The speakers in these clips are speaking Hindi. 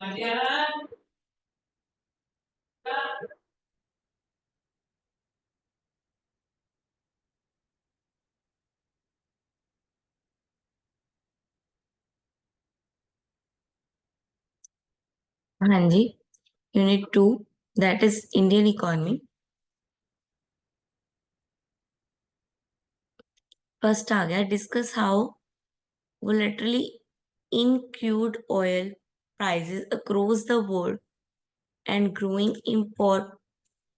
हाँ जी। Unit 2, that is Indian economy. First आ गया, discuss how volatility in crude oil prices across the world and growing import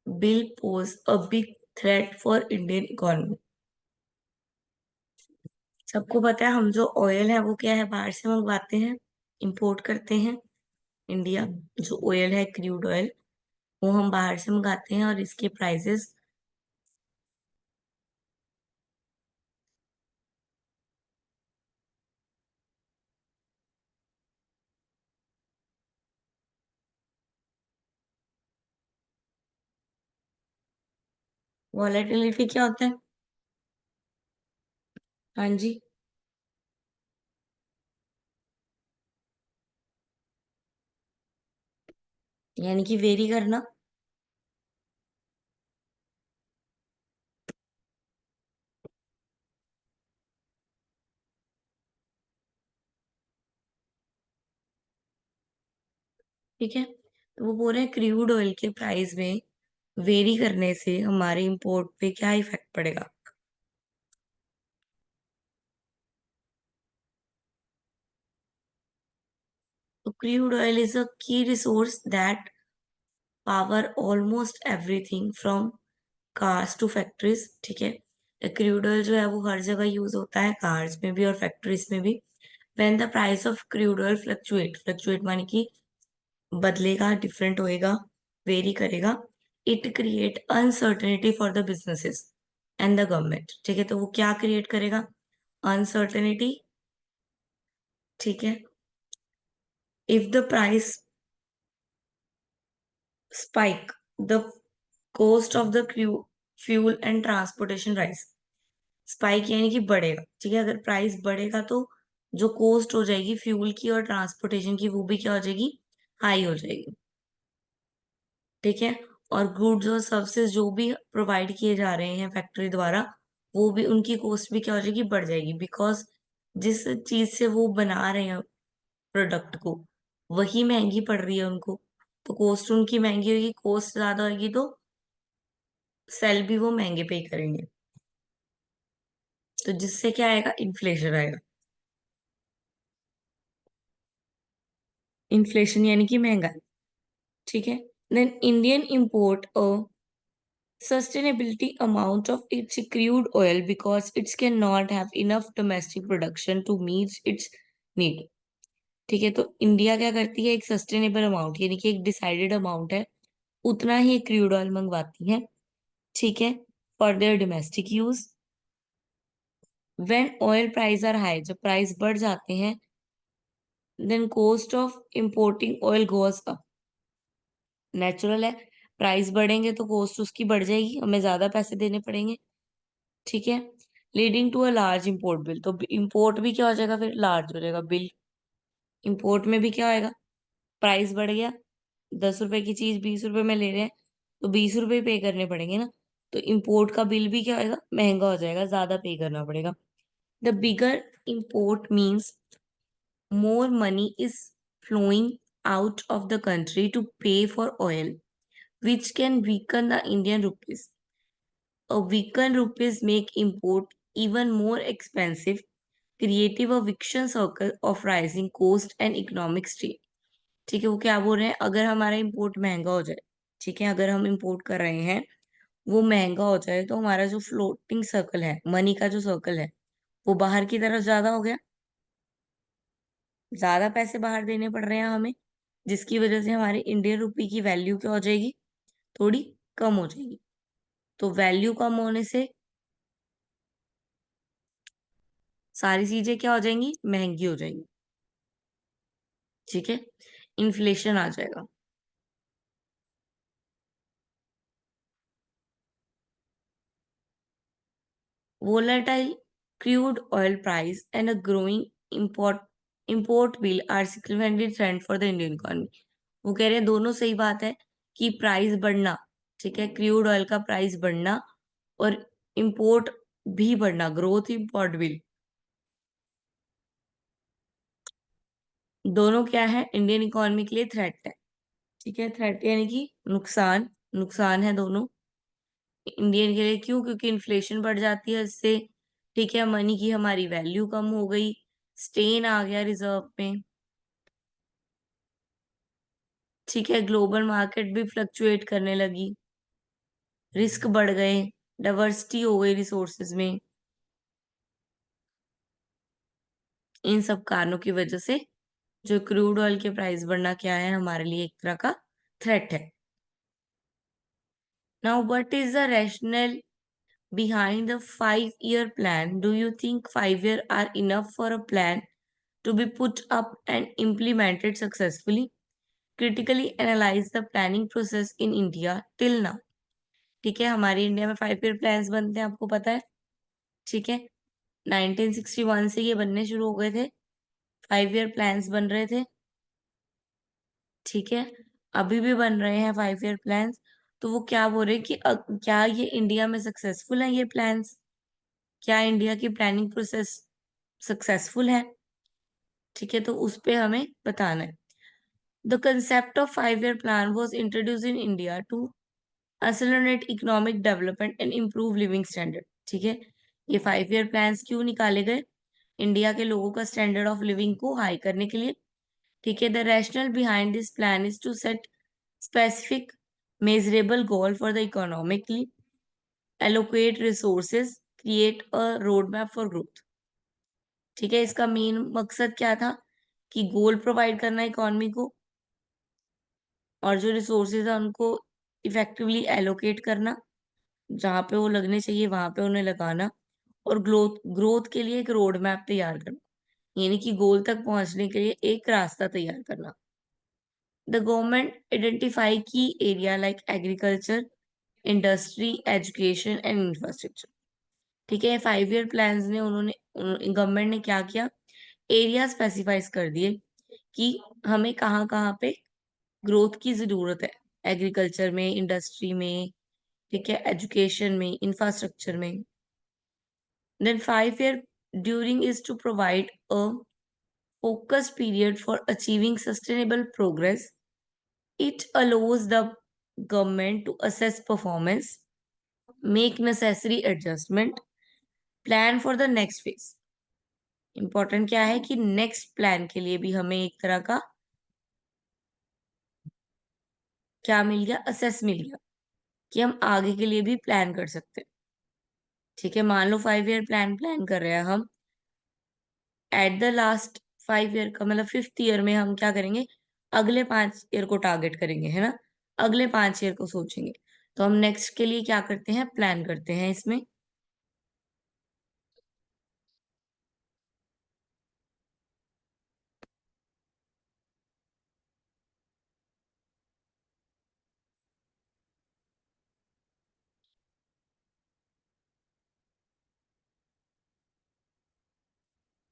will pose a big threat for Indian economy। सबको पता है हम जो ऑयल है वो क्या है, बाहर से मंगवाते हैं, इंपोर्ट करते हैं। इंडिया जो ऑयल है, क्रूड ऑयल, वो हम बाहर से मंगाते हैं और इसके प्राइसेस वॉलेटिलिटी क्या होता है? हाँ जी। यानी कि वेरी करना। ठीक है, तो वो बोल रहे हैं क्रूड ऑयल के प्राइस में वेरी करने से हमारे इंपोर्ट पे क्या इफेक्ट पड़ेगा। तो crude oil is a key resource that power almost everything from cars to factories. ठीक है, क्रूड ऑयल जो है वो हर जगह यूज होता है, कार्स में भी और फैक्ट्रीज में भी। When the price of crude oil fluctuate, fluctuate माने कि बदलेगा, डिफरेंट होएगा, वेरी करेगा, it create uncertainty for the businesses and the government. ठीक है, तो वो क्या क्रिएट करेगा? अनसर्टेनिटी। ठीक है, if the price spike, the cost of the fuel and transportation rise. Spike यानी कि बढ़ेगा। ठीक है, अगर प्राइस बढ़ेगा तो जो कॉस्ट हो जाएगी फ्यूल की और ट्रांसपोर्टेशन की, वो भी क्या हो जाएगी? हाई हो जाएगी। ठीक है, और गुड्स और सर्विसेज जो भी प्रोवाइड किए जा रहे हैं फैक्ट्री द्वारा, वो भी उनकी कॉस्ट भी क्या हो जाएगी? बढ़ जाएगी। बिकॉज जिस चीज से वो बना रहे हैं प्रोडक्ट को, वही महंगी पड़ रही है उनको, तो कॉस्ट उनकी महंगी होगी, कॉस्ट ज्यादा होगी तो सेल भी वो महंगे पे करेंगे। तो जिससे क्या आएगा? इन्फ्लेशन आएगा। इन्फ्लेशन यानी कि महंगाई। ठीक है, then Indian import a sustainability amount of its crude oil because it cannot have enough domestic production to meet its need। ठीक है, तो इंडिया क्या करती है? एक सस्टेनेबल अमाउंट यानी कि एक डिसाइडेड अमाउंट है, उतना ही क्रूड ऑयल मंगवाती है। ठीक है, for their domestic use. When oil price are high, जब प्राइस बढ़ जाते हैं, then cost of importing oil goes up. Natural है, प्राइस बढ़ेंगे तो कॉस्ट उसकी बढ़ जाएगी, हमें ज्यादा पैसे देने पड़ेंगे। ठीक है, leading to a large import bill, तो इंपोर्ट भी क्या हो जाएगा? फिर लार्ज हो जाएगा बिल। इंपोर्ट में भी क्या होएगा? प्राइस बढ़ गया, 10 रुपए की चीज 20 रुपए में ले रहे हैं, तो 20 रुपए पे करने पड़ेंगे ना। तो इंपोर्ट का बिल भी क्या होएगा? महंगा हो जाएगा, ज्यादा पे करना पड़ेगा। The bigger import means more money is flowing out of the country to pay for oil, which can weaken the Indian rupees. A weakened rupees make import even more expensive, creating a vicious circle of rising cost and economic strain। ठीक है, वो क्या बोल रहे हैं? अगर हमारा इंपोर्ट महंगा हो जाए, ठीक है, अगर हम इंपोर्ट कर रहे हैं, वो महंगा हो जाए, तो हमारा जो फ्लोटिंग सर्कल है, मनी का जो सर्कल है, वो बाहर की तरफ ज्यादा हो गया, ज्यादा पैसे बाहर देने पड़ रहे हैं हमें, जिसकी वजह से हमारे इंडियन रुपी की वैल्यू क्या हो जाएगी? थोड़ी कम हो जाएगी। तो वैल्यू कम होने से सारी चीजें क्या हो जाएंगी? महंगी हो जाएंगी। ठीक है, इन्फ्लेशन आ जाएगा। Volatile crude oil price and a growing import bill are significantly trend for the Indian economy. वो कह रहे हैं दोनों सही बात है कि प्राइस बढ़ना, ठीक है, क्रूड ऑयल का प्राइस बढ़ना और इंपोर्ट भी बढ़ना, ग्रोथ इंपोर्ट बिल, दोनों क्या है, इंडियन इकोनॉमी के लिए थ्रेट है। ठीक है, थ्रेट यानी कि नुकसान, नुकसान है दोनों इंडियन के लिए। क्यों? क्योंकि इन्फ्लेशन बढ़ जाती है इससे, ठीक है, मनी की हमारी वैल्यू कम हो गई, स्टेन आ गया रिजर्व में, ठीक है, ग्लोबल मार्केट भी फ्लक्चुएट करने लगी, रिस्क बढ़ गए, डाइवर्सिटी हो गई रिसोर्सेज में। इन सब कारणों की वजह से जो क्रूड ऑयल के प्राइस बढ़ना क्या है, हमारे लिए एक तरह का थ्रेट है। Now what is the rational behind the 5-year plan? Do you think 5 years are enough for a plan to be put up and implemented successfully? Critically analyze the planning process in India till now. ठीक है, हमारे इंडिया में 5-year प्लान्स बनते हैं, आपको पता है, ठीक है, 1961 से ये बनने शुरू हो गए थे, 5-year प्लान्स बन रहे थे, ठीक है, अभी भी बन रहे हैं 5-year प्लान्स। तो वो क्या बोल रहे हैं कि क्या ये इंडिया में सक्सेसफुल है ये प्लान्स? क्या इंडिया की प्लानिंग प्रोसेस सक्सेसफुल है? ठीक है, तो उस पे हमें बताना है। The concept of 5-year plan was introduce in India to accelerate economic development and improve living standard. ठीक है, ये 5-year प्लान्स क्यों निकाले गए? इंडिया के लोगों का स्टैंडर्ड ऑफ लिविंग को हाई करने के लिए। ठीक है, the rational behind this plan is to set specific measurable goal for the economically, allocate resources, create a roadmap for growth। ठीक है, इसका मेन मकसद क्या था कि गोल प्रोवाइड करना इकोनॉमी को, और जो रिसोर्सेज है उनको इफेक्टिवली एलोकेट करना, जहाँ पे वो लगने चाहिए वहां पे उन्हें लगाना, और ग्रोथ ग्रोथ के लिए एक रोड मैप तैयार करना, यानी कि गोल तक पहुंचने के लिए एक रास्ता तैयार करना। द गवर्नमेंट आइडेंटिफाई की area like agriculture, industry, education and infrastructure. ठीक है, 5-year प्लान्स ने उन्होंने गवर्नमेंट ने क्या किया, एरिया स्पेसिफाइज कर दिए कि हमें कहाँ कहाँ पे ग्रोथ की जरूरत है, एग्रीकल्चर में, इंडस्ट्री में, ठीक है, एजुकेशन में, इंफ्रास्ट्रक्चर में। Then 5-year during is to provide a focused period for achieving sustainable progress. It allows the government to assess performance, make necessary adjustment, plan for the next phase। Important क्या है कि नेक्स्ट प्लान के लिए भी हमें एक तरह का क्या मिल गया, असेस मिल गया, कि हम आगे के लिए भी प्लान कर सकते हैं। ठीक है, मान लो 5-year प्लान प्लान कर रहे हैं हम, एट द लास्ट 5 year का मतलब 5th year में हम क्या करेंगे, अगले 5 year को टारगेट करेंगे, है ना, अगले 5 year को सोचेंगे। तो हम नेक्स्ट के लिए क्या करते हैं, प्लान करते हैं इसमें।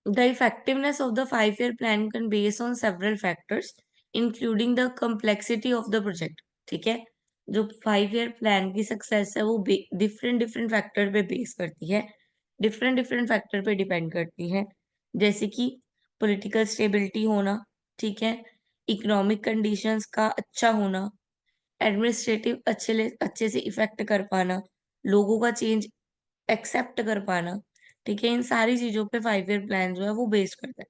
The effectiveness of the 5-year plan can base on several factors, including the complexity of the project। ठीक है, जो 5-year प्लान की सक्सेस है वो डिफरेंट डिफरेंट फैक्टर पे बेस करती है, डिफरेंट डिफरेंट फैक्टर पे डिपेंड करती है, जैसे कि पॉलिटिकल स्टेबिलिटी होना, ठीक है, इकोनॉमिक कंडीशंस का अच्छा होना, एडमिनिस्ट्रेटिव अच्छे से इफेक्ट कर पाना, लोगों का चेंज एक्सेप्ट कर पाना। ठीक है, इन सारी चीजों पे 5-year प्लान जो है वो बेस करता है।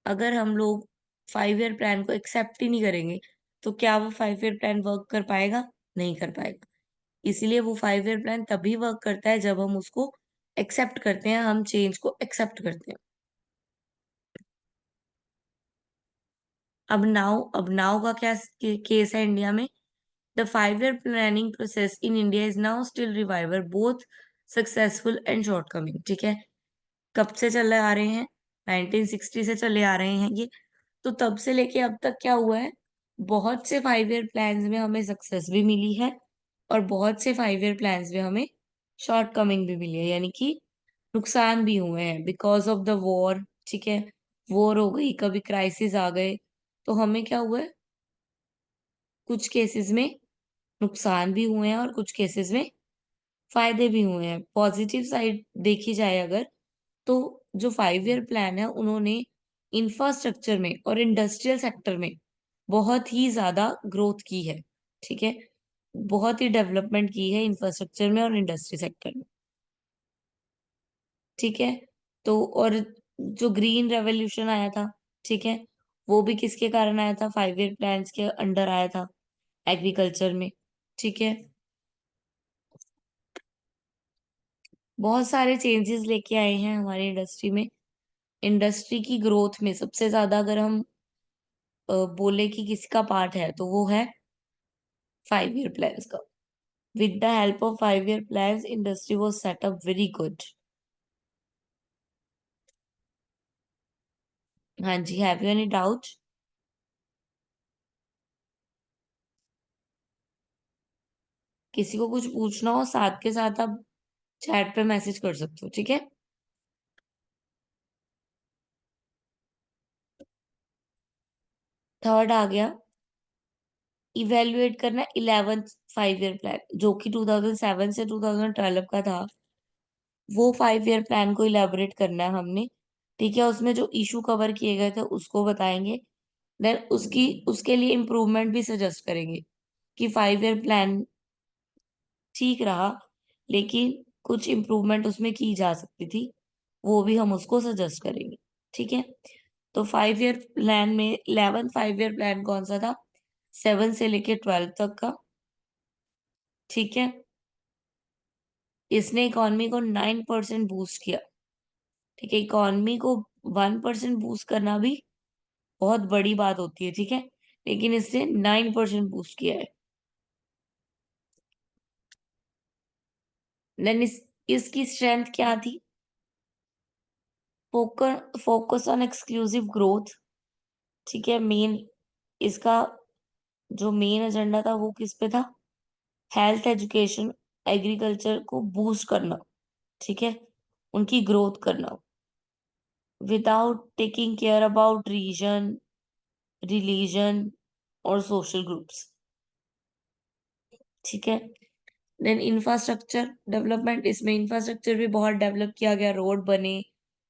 अगर हम लोग 5-year प्लान को एक्सेप्ट ही नहीं करेंगे तो क्या वो 5-year प्लान वर्क कर पाएगा? नहीं कर पाएगा। इसीलिए वो 5-year प्लान तभी वर्क करता है जब हम उसको एक्सेप्ट करते हैं, हम चेंज को एक्सेप्ट करते हैं। अब नाउ का क्या केस है इंडिया में? The 5-year planning process in India is now still reviver both successful and shortcoming. ठीक है, कब से चले आ रहे हैं? 1960 से चले आ रहे हैं ये। तो तब से लेके अब तक क्या हुआ है, बहुत से 5-year प्लान्स में हमें सक्सेस भी मिली है, और बहुत से 5-year प्लान्स में हमें शॉर्ट कमिंग भी मिली है, यानी कि नुकसान भी हुए हैं बिकॉज ऑफ द वॉर। ठीक है, वॉर हो गई, कभी क्राइसिस आ गए, तो हमें क्या हुआ है, कुछ केसेस में नुकसान भी हुए हैं और कुछ केसेस में फायदे भी हुए हैं। पॉजिटिव साइड देखी जाए अगर, तो जो 5 ईयर प्लान है उन्होंने इंफ्रास्ट्रक्चर में और इंडस्ट्रियल सेक्टर में बहुत ही ज्यादा ग्रोथ की है। ठीक है, बहुत ही डेवलपमेंट की है इंफ्रास्ट्रक्चर में और इंडस्ट्री सेक्टर में। ठीक है, तो और जो ग्रीन रेवोल्यूशन आया था, ठीक है, वो भी किसके कारण आया था, 5 ईयर प्लान्स के अंडर आया था, एग्रीकल्चर में। ठीक है, बहुत सारे चेंजेस लेके आए हैं हमारी इंडस्ट्री में। इंडस्ट्री की ग्रोथ में सबसे ज्यादा अगर हम बोले कि किसका पार्ट है, तो वो है 5 ईयर प्लान्स का। With the help of 5 year plans industry was set up very good. हाँ जी, हैव यू एनी डाउट? किसी को कुछ पूछना हो साथ के साथ आप चैट पे मैसेज कर सकते हो। ठीक है, थर्ड आ गया, इवेल्युएट करना 11th 5 ईयर प्लान, जो कि 2007 से 2012 का था। वो 5 ईयर प्लान को इलेबोरेट करना है हमने। ठीक है, उसमें जो इशू कवर किए गए थे उसको बताएंगे। देन उसकी उसके लिए इम्प्रूवमेंट भी सजेस्ट करेंगे कि 5 ईयर प्लान ठीक रहा, लेकिन कुछ इम्प्रूवमेंट उसमें की जा सकती थी, वो भी हम उसको सजेस्ट करेंगे। ठीक है, तो 5 ईयर प्लान में 11th 5 ईयर प्लान कौन सा था, 7 से लेके 12 तक का। ठीक है, इसने इकोनॉमी को 9% बूस्ट किया। ठीक है, इकोनॉमी को 1% बूस्ट करना भी बहुत बड़ी बात होती है। ठीक है, लेकिन इसने 9% बूस्ट किया है। देन इसकी स्ट्रेंथ क्या थी, फोकस ऑन एक्सक्लूसिव ग्रोथ। ठीक है, मेन इसका जो मेन एजेंडा था वो किस पे था, हेल्थ, एजुकेशन, एग्रीकल्चर को बूस्ट करना। ठीक है, उनकी ग्रोथ करना, without taking care about region, religion और सोशल ग्रुप्स। ठीक है, देन इंफ्रास्ट्रक्चर डेवलपमेंट, इसमें इंफ्रास्ट्रक्चर भी बहुत डेवलप किया गया, रोड बने।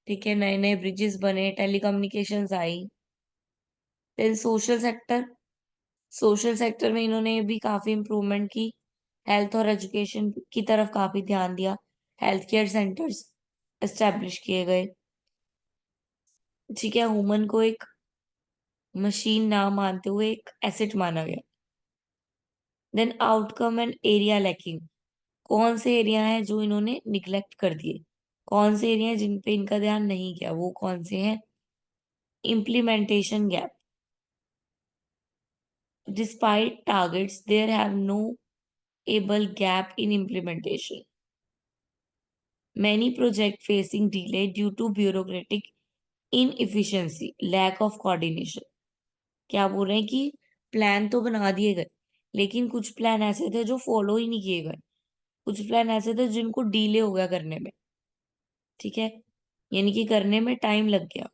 ठीक है, नए नए ब्रिजेस बने, टेलीकम्युनिकेशंस आई। देन सोशल सेक्टर में इन्होंने भी काफी इम्प्रूवमेंट की, हेल्थ और एजुकेशन की तरफ काफी ध्यान दिया, हेल्थ केयर सेंटर्स एस्टेब्लिश किए गए। ठीक है, ह्यूमन को एक मशीन ना मानते हुए एक एसेट माना गया। Then outcome and area lacking, कौन से एरिया हैं जो इन्होंने निग्लेक्ट कर दिए, कौन से एरिया हैं जिन पे इनका ध्यान नहीं गया, वो कौन से हैं, implementation gap, despite targets there have no able gap in implementation, many project facing delay due to bureaucratic inefficiency, lack of coordination। क्या बोल रहे हैं कि प्लान तो बना दिए गए, लेकिन कुछ प्लान ऐसे थे जो फॉलो ही नहीं किए गए, कुछ प्लान ऐसे थे जिनको डिले हो गया करने में। ठीक है, यानी कि करने में टाइम लग गया।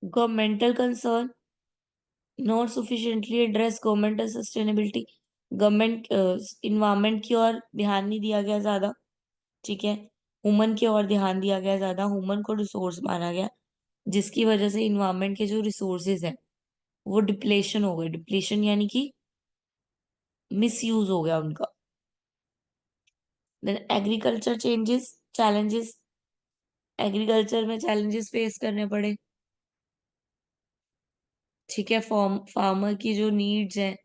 Governmental concern, not sufficiently address governmental sustainability, government environment की ओर ध्यान नहीं दिया गया ज्यादा। ठीक है, ह्यूमन की ओर ध्यान दिया गया ज्यादा, ह्यूमन को रिसोर्स माना गया, जिसकी वजह से इन्वायरमेंट के जो रिसोर्सेज हैं वो डिप्लेशन हो गए, डिप्लेशन यानी कि मिस यूज हो गया उनका। Then agriculture changes challenges, agriculture में चैलेंजेस फेस करने पड़े। ठीक है, फार्मर की जो नीड्स हैं,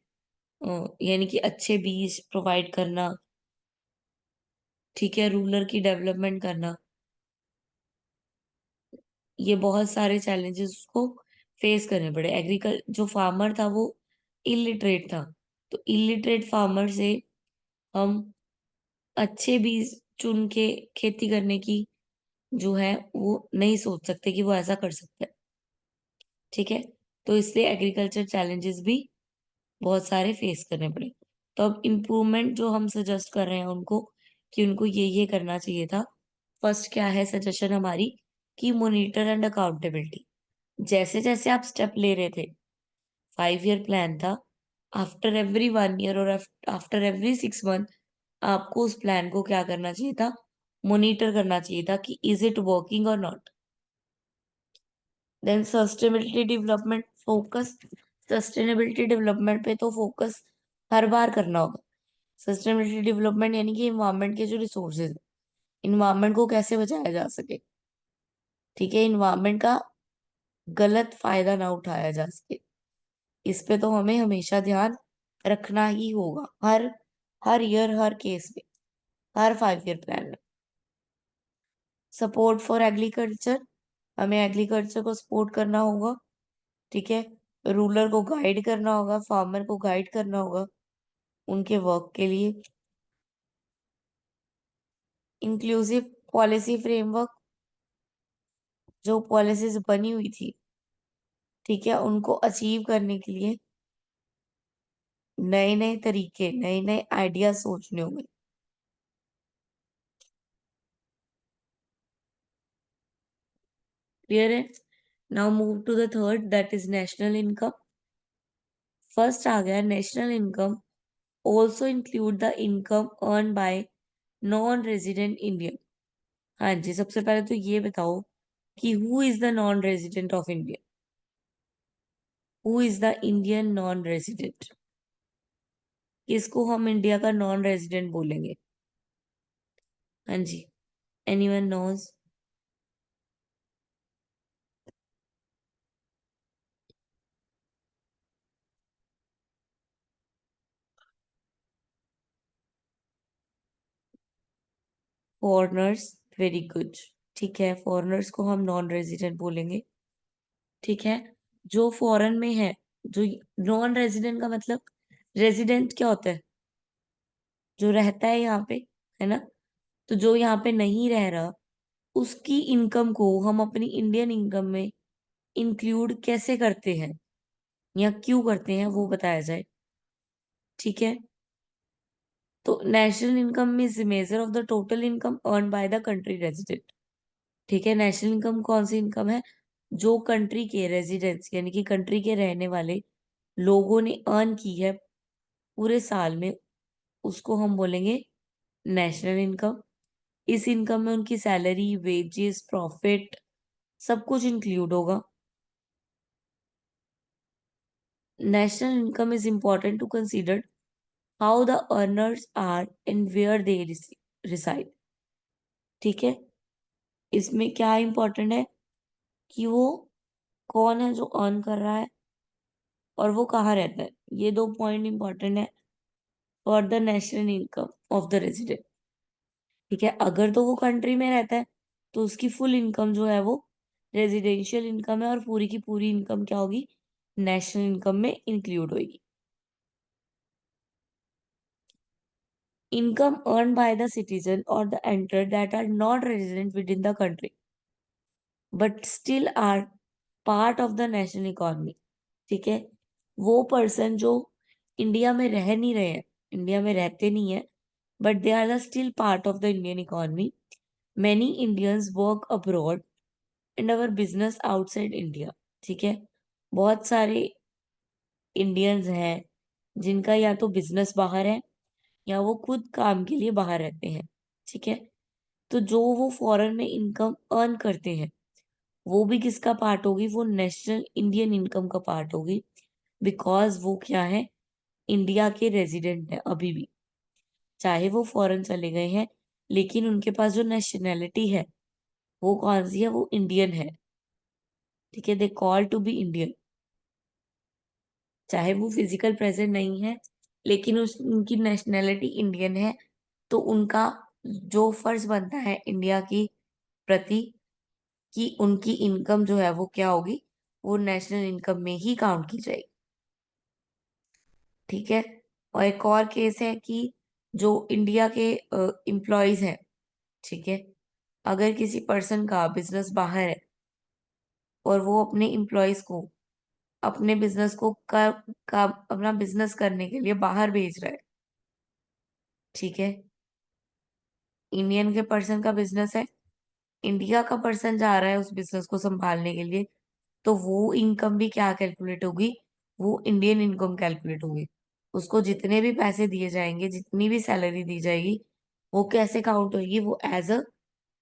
यानी कि अच्छे बीज प्रोवाइड करना। ठीक है, रूरल की डेवलपमेंट करना, ये बहुत सारे चैलेंजेस उसको फेस करने पड़े। एग्रीकल जो फार्मर था वो इलिटरेट था, तो इलिटरेट फार्मर से हम अच्छे बीज चुन के खेती करने की जो है वो नहीं सोच सकते कि वो ऐसा कर सकता है। ठीक है, तो इसलिए एग्रीकल्चर चैलेंजेस भी बहुत सारे फेस करने पड़े। तो अब इम्प्रूवमेंट जो हम सजेस्ट कर रहे हैं उनको, कि उनको ये करना चाहिए था। फर्स्ट क्या है सजेशन हमारी, कि मॉनिटर एंड अकाउंटेबिलिटी। जैसे जैसे आप स्टेप ले रहे थे, 5 ईयर प्लान था, आफ्टर एवरी 1 ईयर और आफ्टर एवरी 6 मंथ आपको उस प्लान को क्या करना चाहिए था, मॉनिटर करना चाहिए था कि इज इट वर्किंग और not. Then sustainability development focus, sustainability development पे तो फोकस हर बार करना होगा। सस्टेनेबिलिटी डेवलपमेंट यानी कि इन्वायरमेंट के जो रिसोर्सेज है, इन्वायरमेंट को कैसे बचाया जा सके, ठीक है, इन्वायरमेंट का गलत फायदा ना उठाया जा सके, इस पे तो हमें हमेशा ध्यान रखना ही होगा, हर हर ईयर, हर केस में, हर 5 ईयर प्लान में। सपोर्ट फॉर एग्रीकल्चर, हमें एग्रीकल्चर को सपोर्ट करना होगा, ठीक है, रूरल को गाइड करना होगा, फार्मर को गाइड करना होगा उनके वर्क के लिए। इंक्लूसिव पॉलिसी फ्रेमवर्क, जो पॉलिसीज बनी हुई थी, ठीक है, उनको अचीव करने के लिए नए नए तरीके, नए नए आइडिया सोचने होंगे। क्लियर है? Now move to the third, that is national income. First आ गया national income, also include the income earn by non resident Indian. हाँ जी, सबसे पहले तो ये बताओ कि who is the non resident of India, who is the Indian non resident, किसको हम इंडिया का नॉन रेजिडेंट बोलेंगे? हाँ जी, anyone knows? Foreigners, very good. ठीक है, फॉरेनर्स को हम नॉन रेजिडेंट बोलेंगे। ठीक है, जो फॉरेन में है, जो नॉन रेजिडेंट का मतलब, रेजिडेंट क्या होता है? जो रहता है यहाँ पे, है ना? तो जो यहाँ पे नहीं रह रहा, उसकी इनकम को हम अपनी इंडियन इनकम में इंक्लूड कैसे करते हैं या क्यों करते हैं, वो बताया जाए। ठीक है, तो national income is measure of the total income earn by the country resident. ठीक है, नेशनल इनकम कौन सी इनकम है? जो कंट्री के रेजिडेंट्स यानी कि कंट्री के रहने वाले लोगों ने अर्न की है पूरे साल में, उसको हम बोलेंगे नेशनल इनकम। इस इनकम में उनकी सैलरी, वेजेस, प्रॉफिट, सब कुछ इंक्लूड होगा। National income is important to consider how the earners are and where they reside. ठीक है, इसमें क्या इंपॉर्टेंट है कि वो कौन है जो अर्न कर रहा है और वो कहाँ रहता है। ये दो पॉइंट इंपॉर्टेंट है for the national income of the resident. ठीक है, अगर तो वो कंट्री में रहता है तो उसकी फुल इनकम जो है वो रेजिडेंशियल इनकम है, और पूरी की पूरी इनकम क्या होगी, नेशनल इनकम में इंक्लूड होगी। Income earn by the citizen और the enter that are not resident within the country but still are part of the national economy. ठीक है, वो पर्सन जो इंडिया में रह नहीं रहे हैं, इंडिया में रहते नहीं है, but they are the still part of the Indian economy. Many Indians work abroad and our business outside India. ठीक है, बहुत सारे इंडियंस हैं जिनका या तो बिजनेस बाहर है या वो खुद काम के लिए बाहर रहते हैं। ठीक है, तो जो वो फॉरेन में इनकम अर्न करते हैं, वो भी किसका पार्ट होगी, वो नेशनल इंडियन इनकम का पार्ट होगी, बिकॉज वो क्या है, इंडिया के रेजिडेंट है अभी भी, चाहे वो फॉरेन चले गए हैं, लेकिन उनके पास जो नेशनैलिटी है वो कौन सी है, वो इंडियन है। ठीक है, they call to be Indian, चाहे वो फिजिकल प्रेजेंट नहीं है, लेकिन उनकी नेशनैलिटी इंडियन है, तो उनका जो फर्ज बनता है इंडिया की प्रति, कि उनकी इनकम जो है वो क्या होगी, वो नेशनल इनकम में ही काउंट की जाएगी। ठीक है, और एक और केस है कि जो इंडिया के एम्प्लॉयज हैं, ठीक है, अगर किसी पर्सन का बिजनेस बाहर है और वो अपने एम्प्लॉयज को अपने बिजनेस को अपना बिजनेस करने के लिए बाहर भेज रहा है, ठीक है, इंडियन के पर्सन का बिजनेस है, इंडिया का पर्सन जा रहा है उस बिजनेस को संभालने के लिए, तो वो इनकम भी क्या कैलकुलेट होगी, वो इंडियन इनकम कैलकुलेट होगी। उसको जितने भी पैसे दिए जाएंगे, जितनी भी सैलरी दी जाएगी, वो कैसे काउंट होगी, वो as a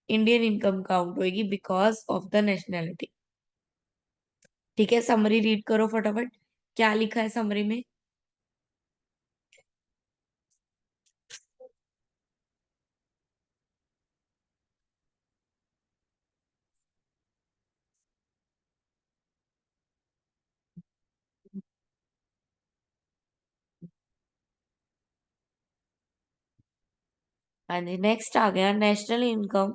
Indian income count होगी बिकॉज ऑफ द नेशनैलिटी। ठीक है, समरी रीड करो फटाफट, क्या लिखा है समरी में। हाँ जी, नेक्स्ट आ गया, national income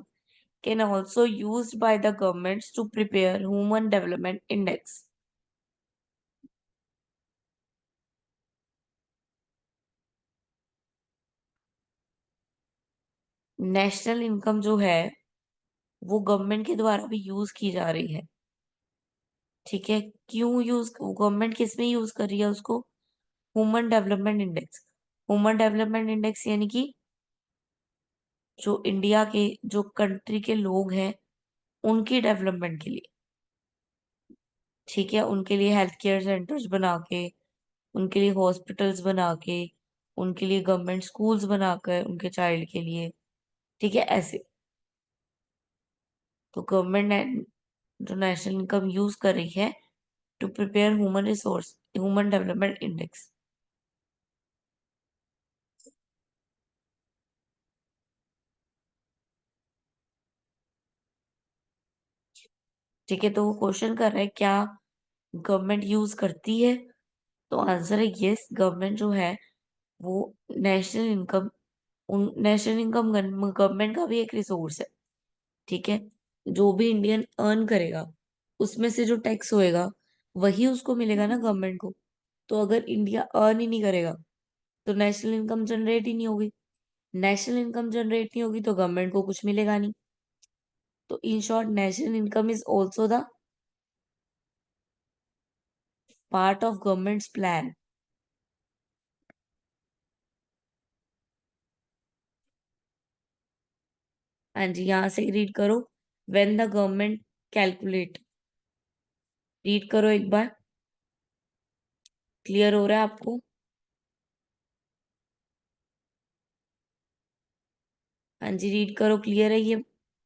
can also used by the governments to prepare human development index. National income जो है वो गवर्नमेंट के द्वारा भी यूज की जा रही है। ठीक है, क्यों यूज, गवर्नमेंट किस में यूज कर रही है उसको, human development index. Human development index यानी कि जो इंडिया के, जो कंट्री के लोग हैं, उनकी डेवलपमेंट के लिए। ठीक है, उनके लिए हेल्थ केयर सेंटर्स बना के, उनके लिए हॉस्पिटल्स बना के, उनके लिए गवर्नमेंट स्कूल्स बनाकर उनके चाइल्ड के लिए। ठीक है, ऐसे। तो गवर्नमेंट ने जो नेशनल इनकम यूज कर रही है to prepare human resource, human development index. ठीक है, तो वो क्वेश्चन कर रहा है क्या गवर्नमेंट यूज करती है, तो आंसर है यस, गवर्नमेंट जो है वो national income, national income government का भी एक रिसोर्स है। ठीक है, जो भी इंडियन अर्न करेगा उसमें से जो टैक्स होएगा वही उसको मिलेगा ना गवर्नमेंट को। तो अगर इंडिया अर्न ही नहीं करेगा तो नेशनल इनकम जनरेट ही नहीं होगी, नेशनल इनकम जनरेट नहीं होगी तो गवर्नमेंट को कुछ मिलेगा नहीं। तो in short national income is also the part of governments plan. हाँ जी, यहां से रीड करो, when the government calculate, read करो एक बार, क्लियर हो रहा है आपको। हाँ जी, रीड करो, क्लियर है ये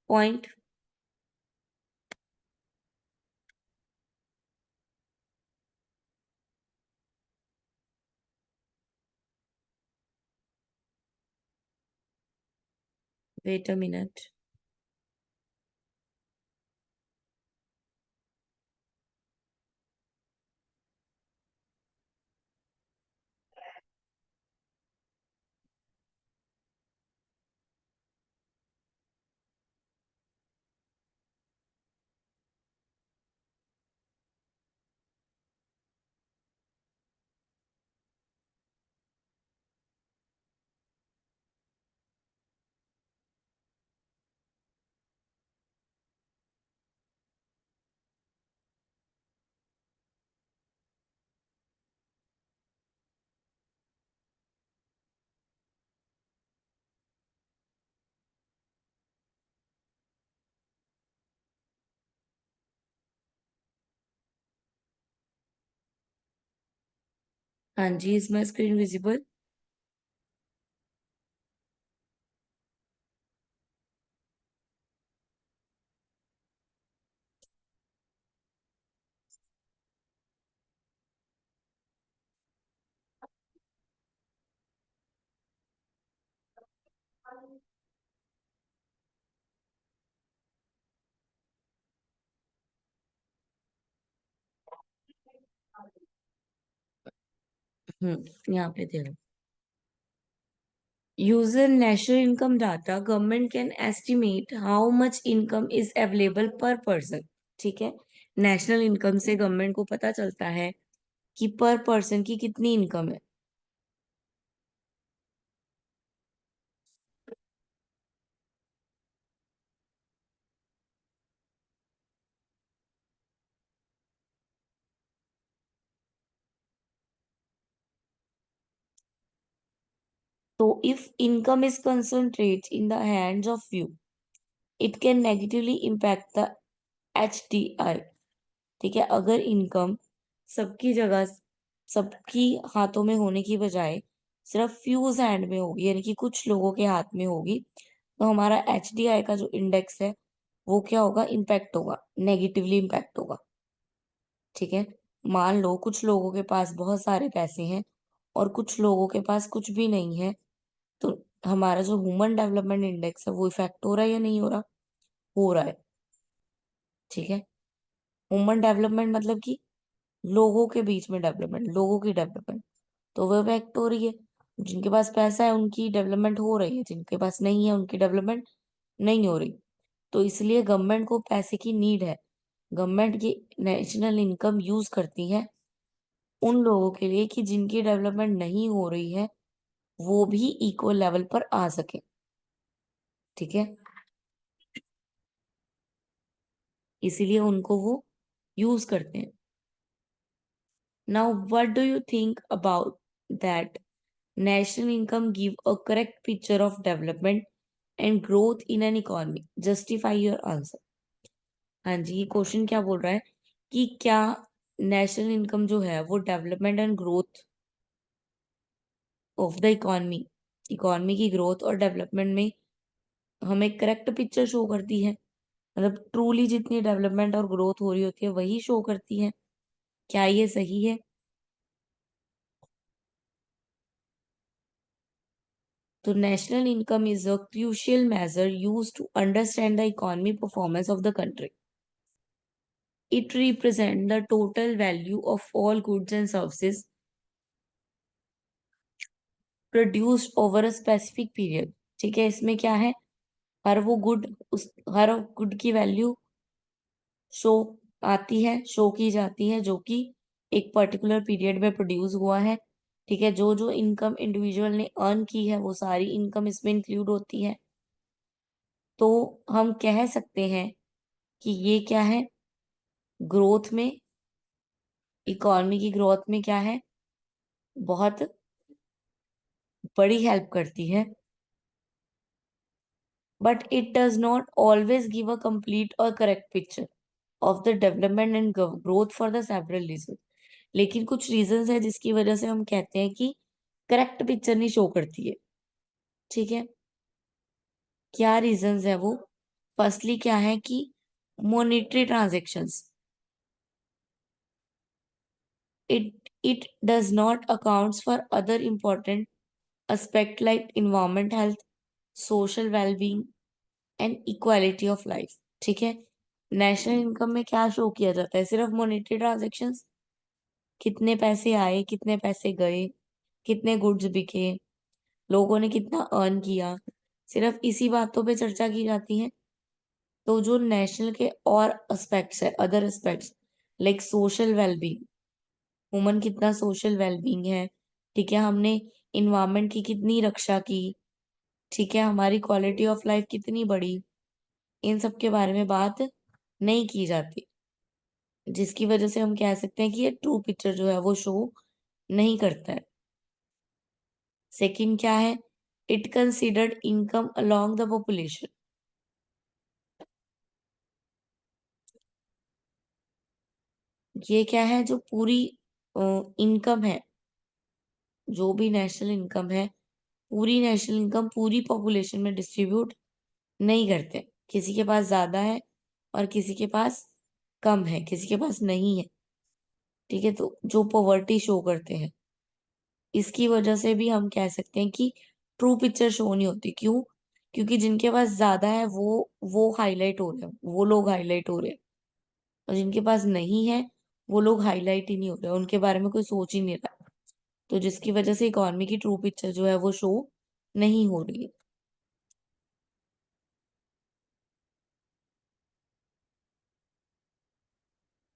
पॉइंट। Wait a minute. हाँ जी, इज माई स्क्रीन विजिबल। यहाँ पे देखो, user national income data, government can estimate how much income is available per person. ठीक है, नेशनल इनकम से गवर्नमेंट को पता चलता है कि पर पर्सन की कितनी इनकम है। तो if income is concentrate in the hands of few, it can negatively impact the HDI। ठीक है, अगर इनकम सबकी जगह सबकी हाथों में होने की बजाय सिर्फ फ्यूज हैंड में होगी, यानी कि कुछ लोगों के हाथ में होगी, तो हमारा HDI का जो इंडेक्स है वो क्या होगा, इम्पैक्ट होगा, नेगेटिवली इम्पैक्ट होगा। ठीक है, मान लो कुछ लोगों के पास बहुत सारे पैसे हैं और कुछ लोगों के पास कुछ भी नहीं है, तो हमारा जो ह्यूमन डेवलपमेंट इंडेक्स है वो इफेक्ट हो रहा है या नहीं हो रहा? हो रहा है। ठीक है, ह्यूमन डेवलपमेंट मतलब कि लोगों के बीच में डेवलपमेंट, लोगों की डेवलपमेंट, तो वो इफेक्ट हो रही है। जिनके पास पैसा है उनकी डेवलपमेंट हो रही है, जिनके पास नहीं है उनकी डेवलपमेंट नहीं हो रही। तो इसलिए गवर्नमेंट को पैसे की नीड है। गवर्नमेंट की नेशनल इनकम यूज करती है उन लोगों के लिए कि जिनकी डेवलपमेंट नहीं हो रही है वो भी इक्वल लेवल पर आ सके। ठीक है, इसीलिए उनको वो यूज करते हैं। Now what do you think about that national income give a correct picture of development and growth in an economy? Justify your answer। हाँ जी, ये क्वेश्चन क्या बोल रहा है कि क्या नेशनल इनकम जो है वो development and growth of the economy, economy की ग्रोथ और डेवलपमेंट में हमें करेक्ट पिक्चर शो करती है? मतलब ट्रूली जितनी डेवलपमेंट और ग्रोथ हो रही होती है वही शो करती है, क्या ये सही है? तो national income is a crucial measure used to understand the economy performance of the country. It represents the total value of all goods and services produced over a specific period। ठीक है, इसमें क्या है, हर वो गुड, उस हर गुड की वैल्यू शो आती है, शो की जाती है जो कि एक पर्टिकुलर पीरियड में प्रोड्यूस हुआ है। ठीक है, जो जो इनकम इंडिविजुअल ने अर्न की है वो सारी इनकम इसमें इंक्लूड होती है। तो हम कह सकते हैं कि ये क्या है, ग्रोथ में, इकोनॉमी की ग्रोथ में क्या है, बहुत बड़ी हेल्प करती है। But it does not always give a complete or correct picture of the development and growth for the several reasons। लेकिन कुछ रीजंस है जिसकी वजह से हम कहते हैं कि करेक्ट पिक्चर नहीं शो करती है। ठीक है, क्या रीजंस है वो? फर्स्टली क्या है कि monetary transactions, it does not accounts for other important aspect like environment, health, social well-being and equality of life. ठीक है, नेशनल इनकम में क्या शो किया जाता है, सिर्फ मॉनेटरी ट्रांजेक्शन्स, कितने पैसे आए, कितने पैसे गए, कितने गुड्स बिके, लोगों ने कितना अर्न किया, सिर्फ इसी बातों पे चर्चा की जाती है। तो जो नेशनल के और एस्पेक्ट्स है, other aspects like social wellbeing, human कितना सोशल वेलबींग है, ठीक है, हमने इन्वायरमेंट की कितनी रक्षा की, ठीक है, हमारी क्वालिटी ऑफ लाइफ कितनी बढ़ी, इन सब के बारे में बात नहीं की जाती, जिसकी वजह से हम कह सकते हैं कि ये ट्रू पिक्चर जो है वो शो नहीं करता है। सेकंड क्या है, it considered income along the population. ये क्या है, जो पूरी इनकम है, जो भी नेशनल इनकम है, पूरी नेशनल इनकम पूरी पॉपुलेशन में डिस्ट्रीब्यूट नहीं करते। किसी के पास ज्यादा है और किसी के पास कम है, किसी के पास नहीं है। ठीक है, तो जो पॉवर्टी शो करते हैं, इसकी वजह से भी हम कह सकते हैं कि ट्रू पिक्चर शो नहीं होती। क्यों? क्योंकि जिनके पास ज्यादा है वो हाईलाइट हो रहे हैं, वो लोग हाईलाइट हो रहे हैं, और जिनके पास नहीं है वो लोग हाईलाइट ही नहीं हो रहे, उनके बारे में कोई सोच ही नहीं रहा। तो जिसकी वजह से इकोनॉमी की ट्रू पिक्चर जो है वो शो नहीं हो रही है।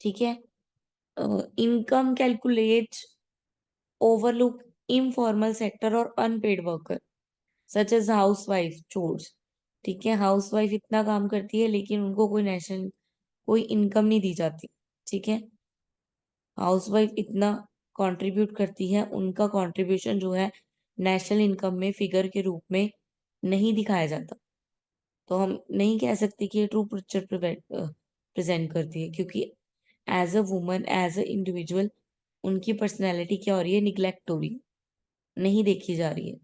ठीक है, income calculate overlook informal sector और unpaid worker such as house wife chores. ठीक है, हाउस वाइफ इतना काम करती है लेकिन उनको कोई नेशनल कोई इनकम नहीं दी जाती। ठीक है, हाउस वाइफ इतना कंट्रीब्यूट करती है, उनका कंट्रीब्यूशन जो है नेशनल इनकम में फिगर के रूप में नहीं दिखाया जाता। तो हम नहीं कह सकते कि ये ट्रू पिक्चर प्रेजेंट करती है, क्योंकि as a woman, as a individual, उनकी पर्सनैलिटी क्या हो रही है, निग्लेक्ट हो रही है, नहीं देखी जा रही है।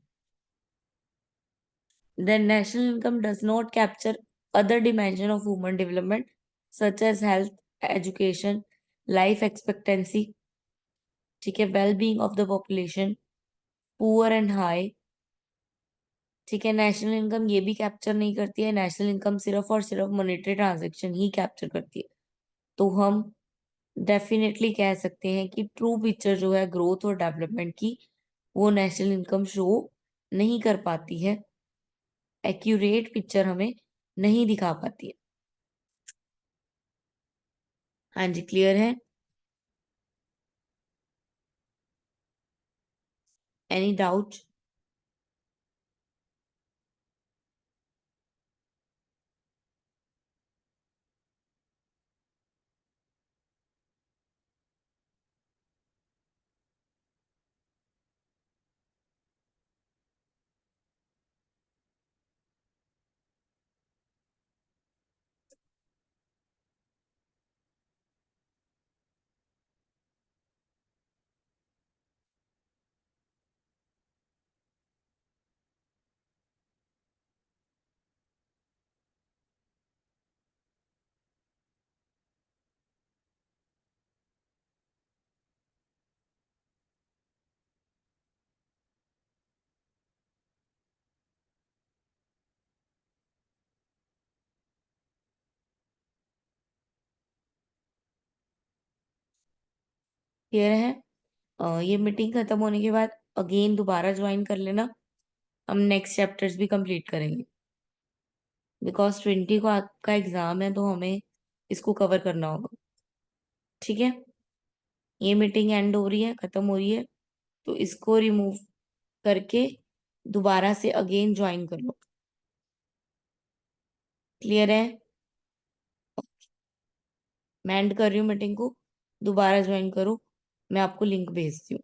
Then national income does not capture other dimension of human development such as health, education, life expectancy, ठीक है, well being of the population, poor and high, ठीक है। नेशनल इनकम ये भी कैप्चर नहीं करती है, नेशनल इनकम सिर्फ और सिर्फ मॉनेटरी ट्रांजैक्शन ही कैप्चर करती है। तो हम डेफिनेटली कह सकते हैं कि ट्रू पिक्चर जो है ग्रोथ और डेवलपमेंट की, वो नेशनल इनकम शो नहीं कर पाती है, एक्यूरेट पिक्चर हमें नहीं दिखा पाती है। हाँ जी, क्लियर है? Any doubt? क्लियर है? ये मीटिंग खत्म होने के बाद अगेन दोबारा ज्वाइन कर लेना, हम नेक्स्ट चैप्टर्स भी कंप्लीट करेंगे, बिकॉज 20 को आपका एग्जाम है, तो हमें इसको कवर करना होगा। ठीक है, ये मीटिंग एंड हो रही है, खत्म हो रही है, तो इसको रिमूव करके दोबारा से अगेन ज्वाइन कर लो। क्लियर है? मैं एंड कर रही हूँ मीटिंग को, दोबारा ज्वाइन करो, मैं आपको लिंक भेजती हूँ।